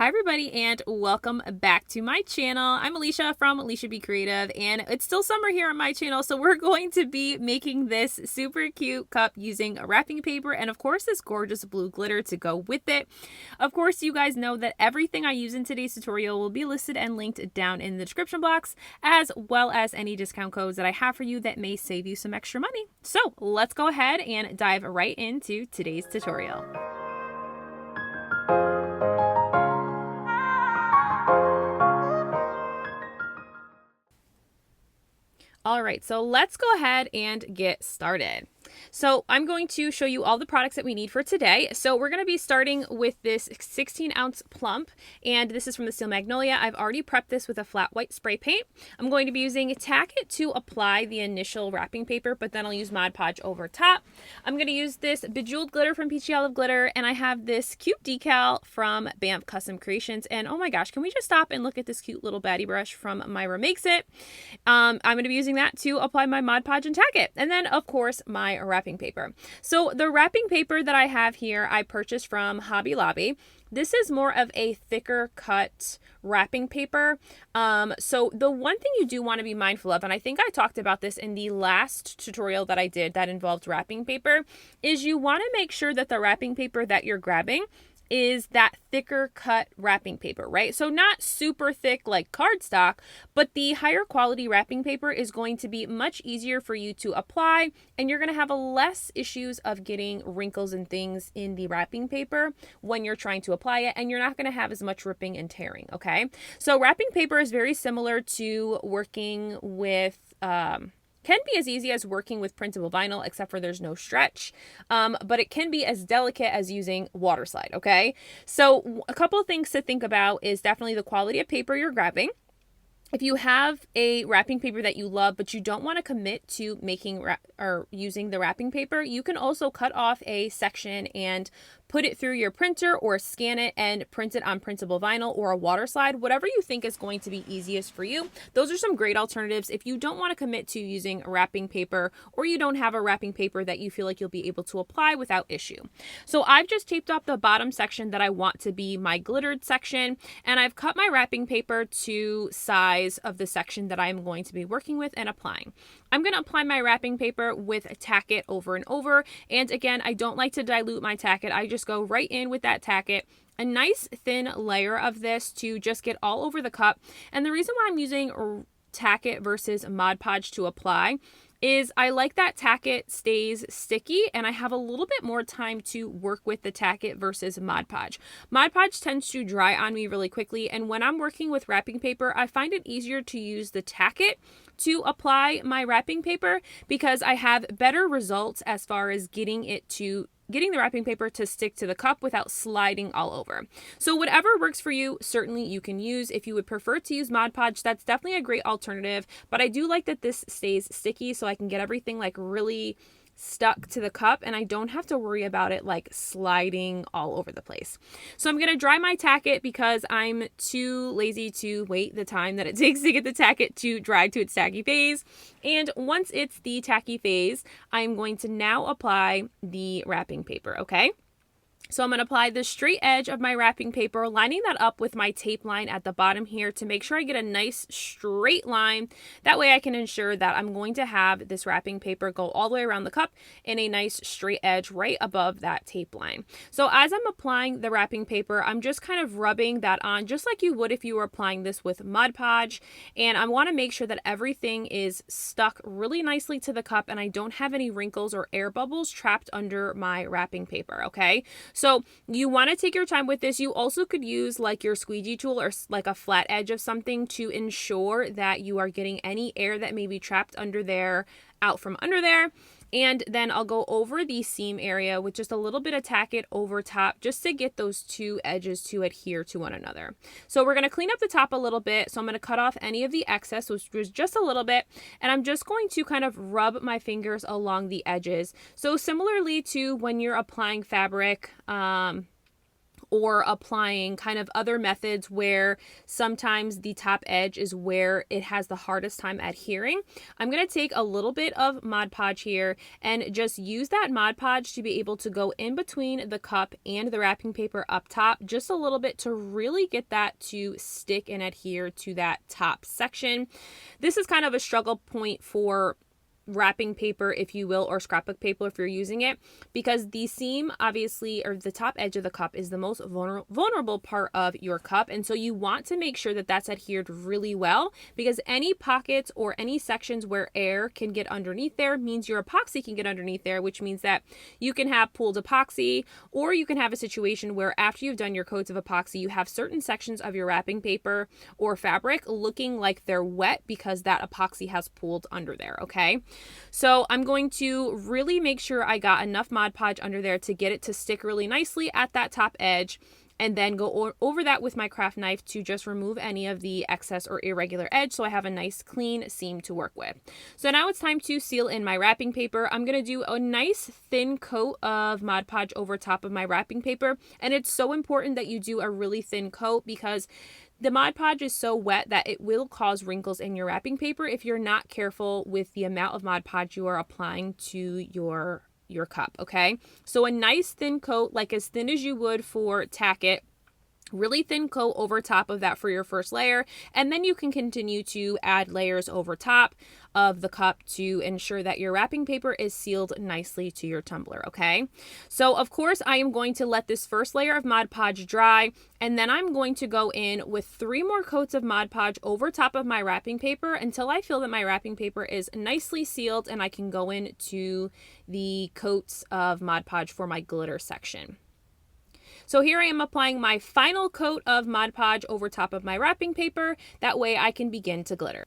Hi everybody and welcome back to my channel. I'm Lysha from Lysha Be Creative and it's still summer here on my channel, so we're going to be making this super cute cup using wrapping paper and of course this gorgeous blue glitter to go with it. Of course you guys know that everything I use in today's tutorial will be listed and linked down in the description box, as well as any discount codes that I have for you that may save you some extra money. So let's go ahead and dive right into today's tutorial. All right, so let's go ahead and get started. So I'm going to show you all the products that we need for today. So we're going to be starting with this 16-ounce plump, and this is from the Steel Magnolia. I've already prepped this with a flat white spray paint. I'm going to be using Tack It to apply the initial wrapping paper, but then I'll use Mod Podge over top. I'm going to use this Bejeweled Glitter from Peachy Olive Glitter, and I have this cute decal from BAMF Custom Creations. And oh my gosh, can we just stop and look at this cute little baddie brush from Myra Makes It? I'm going to be using that to apply my Mod Podge and Tack It. And then, of course, my wrapping paper. So the wrapping paper that I have here, I purchased from Hobby Lobby. This is more of a thicker cut wrapping paper. So the one thing you do want to be mindful of, and I think I talked about this in the last tutorial that I did that involved wrapping paper, is you want to make sure that the wrapping paper that you're grabbing is that thicker cut wrapping paper, right? So not super thick like cardstock, but the higher quality wrapping paper is going to be much easier for you to apply, and you're going to have less issues of getting wrinkles and things in the wrapping paper when you're trying to apply it, and you're not going to have as much ripping and tearing, okay? So wrapping paper is very similar to working with can be as easy as working with printable vinyl, except for there's no stretch, but it can be as delicate as using water slide, okay? So a couple of things to think about is definitely the quality of paper you're grabbing. If you have a wrapping paper that you love, but you don't want to commit to making or using the wrapping paper, you can also cut off a section and put it through your printer or scan it and print it on printable vinyl or a water slide, whatever you think is going to be easiest for you. Those are some great alternatives if you don't want to commit to using wrapping paper, or you don't have a wrapping paper that you feel like you'll be able to apply without issue. So I've just taped off the bottom section that I want to be my glittered section, and I've cut my wrapping paper to size of the section that I'm going to be working with and applying. I'm going to apply my wrapping paper with Tack It over and over, and again, I don't like to dilute my Tack It. I just go right in with that Tack It, a nice thin layer of this to just get all over the cup. And the reason why I'm using Tack It versus Mod Podge to apply is I like that Tack It stays sticky, and I have a little bit more time to work with the Tack It versus Mod Podge. Mod Podge tends to dry on me really quickly, and when I'm working with wrapping paper, I find it easier to use the Tack It to apply my wrapping paper because I have better results as far as getting the wrapping paper to stick to the cup without sliding all over. So whatever works for you, certainly you can use. If you would prefer to use Mod Podge, that's definitely a great alternative, but I do like that this stays sticky so I can get everything like really stuck to the cup and I don't have to worry about it like sliding all over the place. So I'm going to dry my Tack It because I'm too lazy to wait the time that it takes to get the Tack It to dry to its tacky phase. And once it's the tacky phase, I'm going to now apply the wrapping paper, okay? So I'm going to apply the straight edge of my wrapping paper, lining that up with my tape line at the bottom here to make sure I get a nice straight line. That way I can ensure that I'm going to have this wrapping paper go all the way around the cup in a nice straight edge right above that tape line. So as I'm applying the wrapping paper, I'm just kind of rubbing that on just like you would if you were applying this with Mod Podge. And I want to make sure that everything is stuck really nicely to the cup and I don't have any wrinkles or air bubbles trapped under my wrapping paper, okay? So you want to take your time with this. You also could use like your squeegee tool or like a flat edge of something to ensure that you are getting any air that may be trapped under there out from under there. And then I'll go over the seam area with just a little bit of Tack It over top just to get those two edges to adhere to one another. So we're going to clean up the top a little bit. So I'm going to cut off any of the excess, which was just a little bit, and I'm just going to kind of rub my fingers along the edges. So similarly to when you're applying fabric, or applying kind of other methods where sometimes the top edge is where it has the hardest time adhering, I'm going to take a little bit of Mod Podge here and just use that Mod Podge to be able to go in between the cup and the wrapping paper up top just a little bit to really get that to stick and adhere to that top section. This is kind of a struggle point for wrapping paper, if you will, or scrapbook paper if you're using it, because the seam, obviously, or the top edge of the cup is the most vulnerable part of your cup, and so you want to make sure that that's adhered really well, because any pockets or any sections where air can get underneath there means your epoxy can get underneath there, which means that you can have pooled epoxy, or you can have a situation where after you've done your coats of epoxy, you have certain sections of your wrapping paper or fabric looking like they're wet because that epoxy has pooled under there, okay? So I'm going to really make sure I got enough Mod Podge under there to get it to stick really nicely at that top edge, and then go over that with my craft knife to just remove any of the excess or irregular edge so I have a nice clean seam to work with. So now it's time to seal in my wrapping paper. I'm going to do a nice thin coat of Mod Podge over top of my wrapping paper, and it's so important that you do a really thin coat because the Mod Podge is so wet that it will cause wrinkles in your wrapping paper if you're not careful with the amount of Mod Podge you are applying to your cup, okay? So a nice thin coat, like as thin as you would for tack it, really thin coat over top of that for your first layer, and then you can continue to add layers over top of the cup to ensure that your wrapping paper is sealed nicely to your tumbler, okay? So of course I am going to let this first layer of Mod Podge dry, and then I'm going to go in with 3 more coats of Mod Podge over top of my wrapping paper until I feel that my wrapping paper is nicely sealed and I can go into the coats of Mod Podge for my glitter section. So here I am applying my final coat of Mod Podge over top of my wrapping paper. That way I can begin to glitter.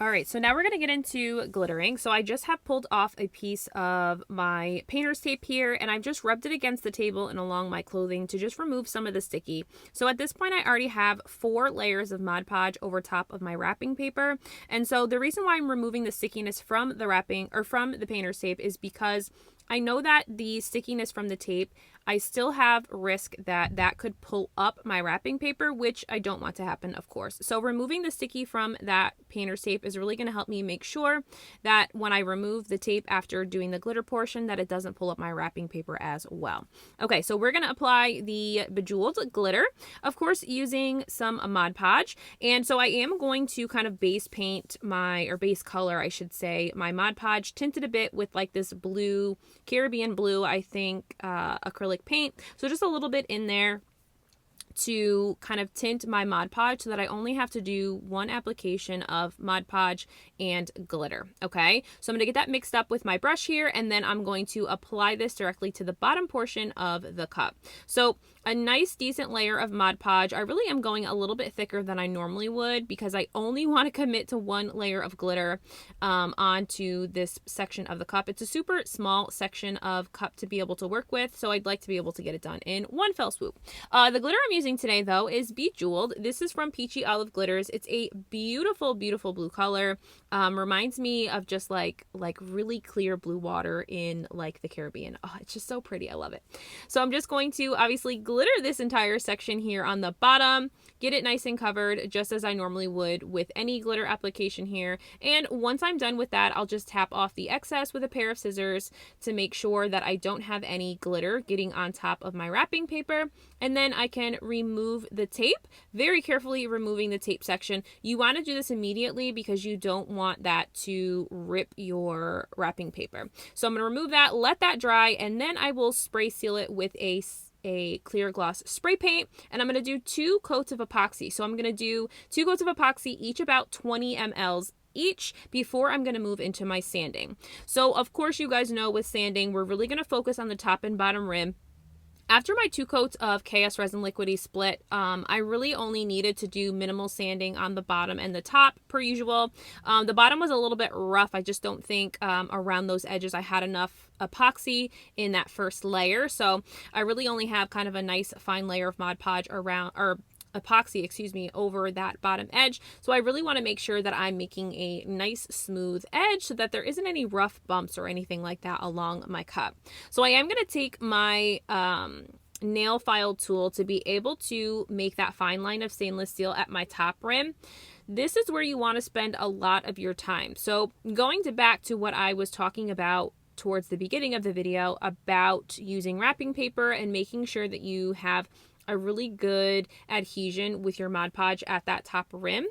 All right, so now we're going to get into glittering. So I just have pulled off a piece of my painter's tape here, and I've just rubbed it against the table and along my clothing to just remove some of the sticky. So at this point, I already have 4 layers of Mod Podge over top of my wrapping paper. And so the reason why I'm removing the stickiness from the wrapping or from the painter's tape is because I know that the stickiness from the tape, I still have risk that that could pull up my wrapping paper, which I don't want to happen, of course. So removing the sticky from that painter's tape is really going to help me make sure that when I remove the tape after doing the glitter portion, that it doesn't pull up my wrapping paper as well. Okay, so we're going to apply the bejeweled glitter, of course, using some Mod Podge. And so I am going to kind of base paint or base color, I should say, my Mod Podge, tinted a bit with like this blue, Caribbean blue, I think, acrylic paint. So just a little bit in there to kind of tint my Mod Podge so that I only have to do 1 application of Mod Podge and glitter, okay? So I'm going to get that mixed up with my brush here, and then I'm going to apply this directly to the bottom portion of the cup. So a nice decent layer of Mod Podge. I really am going a little bit thicker than I normally would because I only want to commit to 1 layer of glitter onto this section of the cup. It's a super small section of cup to be able to work with, so I'd like to be able to get it done in 1 fell swoop. The glitter I'm using today, though, is Bejeweled. This is from Peachy Olive Glitters. It's a beautiful, beautiful blue color. Reminds me of just like really clear blue water in like the Caribbean. Oh, it's just so pretty. I love it. So I'm just going to obviously glitter this entire section here on the bottom, get it nice and covered just as I normally would with any glitter application here. And once I'm done with that, I'll just tap off the excess with a pair of scissors to make sure that I don't have any glitter getting on top of my wrapping paper. And then I can remove the tape, very carefully removing the tape section. You want to do this immediately because you don't want that to rip your wrapping paper. So I'm going to remove that, let that dry, and then I will spray seal it with a clear gloss spray paint, and I'm going to do 2 coats of epoxy. So I'm going to do 2 coats of epoxy, each about 20 mLs each, before I'm going to move into my sanding. So of course, you guys know with sanding, we're really going to focus on the top and bottom rim. After my 2 coats of KS Resin Liquidy split, I really only needed to do minimal sanding on the bottom and the top per usual. The bottom was a little bit rough. I just don't think around those edges I had enough epoxy in that first layer. So I really only have kind of a nice fine layer of Mod Podge around, or epoxy, excuse me, over that bottom edge. So I really want to make sure that I'm making a nice smooth edge so that there isn't any rough bumps or anything like that along my cup. So I am going to take my nail file tool to be able to make that fine line of stainless steel at my top rim, this is where you want to spend a lot of your time. So going back to what I was talking about towards the beginning of the video about using wrapping paper and making sure that you have a really good adhesion with your Mod Podge at that top rim,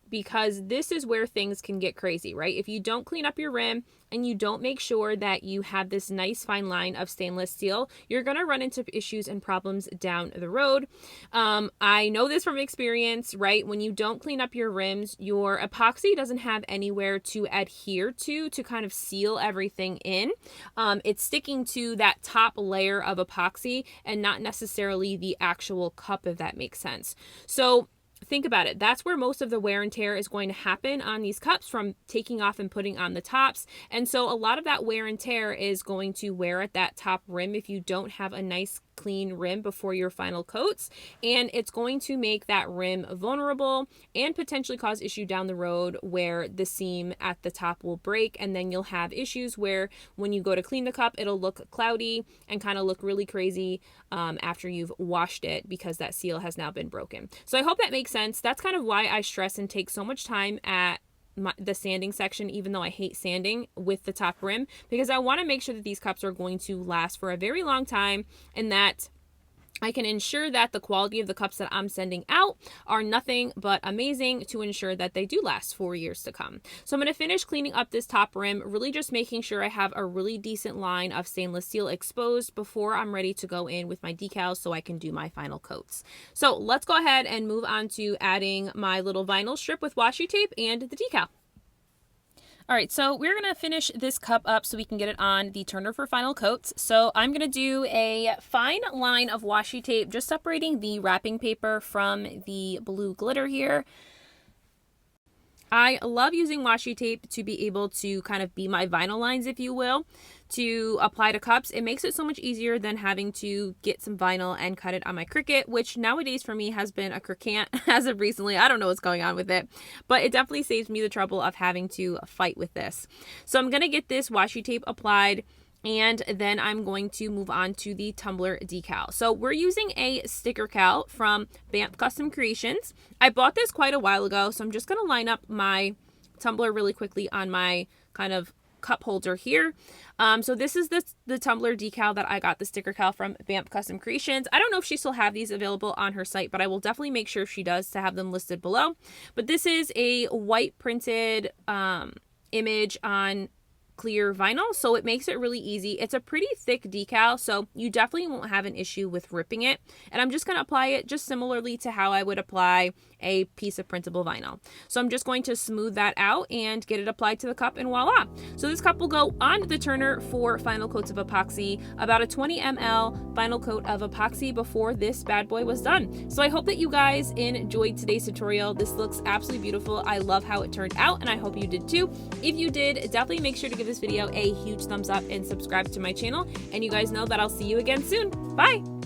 because this is where things can get crazy, right? If you don't clean up your rim and you don't make sure that you have this nice fine line of stainless steel, you're going to run into issues and problems down the road. I know this from experience, right? When you don't clean up your rims, your epoxy doesn't have anywhere to adhere to kind of seal everything in. It's sticking to that top layer of epoxy and not necessarily the actual cup, if that makes sense. So think about it. That's where most of the wear and tear is going to happen on these cups, from taking off and putting on the tops. And so a lot of that wear and tear is going to wear at that top rim if you don't have a nice clean rim before your final coats, and it's going to make that rim vulnerable and potentially cause issue down the road where the seam at the top will break, and then you'll have issues where when you go to clean the cup, it'll look cloudy and kind of look really crazy after you've washed it, because that seal has now been broken. So I hope that makes sense. That's kind of why I stress and take so much time at the sanding section, even though I hate sanding with the top rim, because I want to make sure that these cups are going to last for a very long time, and that I can ensure that the quality of the cups that I'm sending out are nothing but amazing, to ensure that they do last for years to come. So I'm going to finish cleaning up this top rim, really just making sure I have a really decent line of stainless steel exposed before I'm ready to go in with my decals so I can do my final coats. So let's go ahead and move on to adding my little vinyl strip with washi tape and the decal. All right, so we're going to finish this cup up so we can get it on the turner for final coats. So I'm going to do a fine line of washi tape, just separating the wrapping paper from the blue glitter here. I love using washi tape to be able to kind of be my vinyl lines, if you will, to apply to cups. It makes it so much easier than having to get some vinyl and cut it on my Cricut, which nowadays for me has been a Cricut as of recently. I don't know what's going on with it, but it definitely saves me the trouble of having to fight with this. So I'm going to get this washi tape applied, and then I'm going to move on to the tumbler decal. So we're using a sticker cal from Banff Custom Creations. I bought this quite a while ago, so I'm just going to line up my tumbler really quickly on my kind of cup holder here. So this is the tumbler decal that I got the sticker cal from Banff Custom Creations. I don't know if she still have these available on her site, but I will definitely make sure she does to have them listed below. But this is a white printed image on clear vinyl, so it makes it really easy. It's a pretty thick decal, so you definitely won't have an issue with ripping it. And I'm just going to apply it just similarly to how I would apply a piece of printable vinyl. So I'm just going to smooth that out and get it applied to the cup, and voila. So this cup will go on the turner for final coats of epoxy, about a 20 ml final coat of epoxy before this bad boy was done. So I hope that you guys enjoyed today's tutorial. This looks absolutely beautiful. I love how it turned out, and I hope you did too. If you did, definitely make sure to give this video a huge thumbs up and subscribe to my channel. And you guys know that I'll see you again soon. Bye!